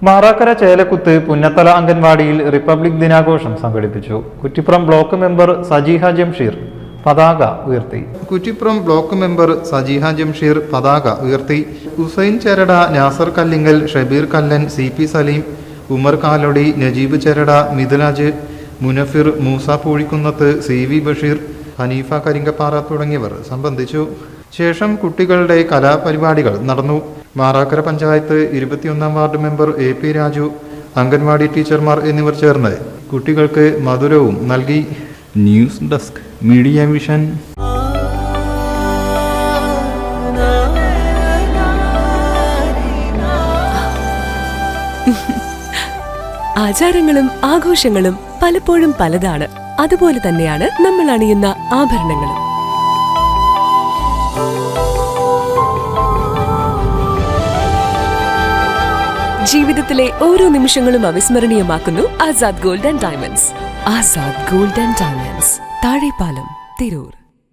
Marakkara ചേലക്കുത്ത് Punnathala അംഗൻവാടിയിൽ republic ദിനാഘോഷം സംഘടിപ്പിച്ചു. Kuttippuram block member സജീഹ Jamsheer പതാക ഉയർത്തി. കുറ്റിപ്പുറം ബ്ലോക്ക് മെമ്പർ സജീഹ ജംഷീർ പതാക ഉയർത്തി. ഹുസൈൻ ചെരട, നാസർ കല്ലിങ്ങൽ, ഷബീർ കല്ലൻ, CP സലീം, ഉമർ കാലൊടി, നജീബ് ചെരട, മിഥുലാജ്, മുനഫിർ, മൂസ പൂഴിക്കുന്നത്ത്, CV ബഷീർ, ഹനീഫ കരിങ്കപ്പാറ തുടങ്ങിയവർ സംബന്ധിച്ചു. ശേഷം കുട്ടികളുടെ കലാപരിപാടികൾ നടന്നു. Marakkara panchayat 21-ാം ward member AP Raju, anganwadi ടീച്ചർമാർ എന്നിവർ ചേർന്ന് കുട്ടികൾക്ക് മധുരവും നൽകി. News desk media vision. ആചാരങ്ങളും ആഘോഷങ്ങളും പലപ്പോഴും പലതാണ്. അതുപോലെ തന്നെയാണ് നമ്മൾ അണിയുന്ന ആഭരണങ്ങളും. ജീവിതത്തിലെ ഓരോ നിമിഷങ്ങളും അവിസ്മരണീയമാക്കുന്നു Azad gold and diamonds. Azad gold and diamonds, Thazhepalam, Tirur.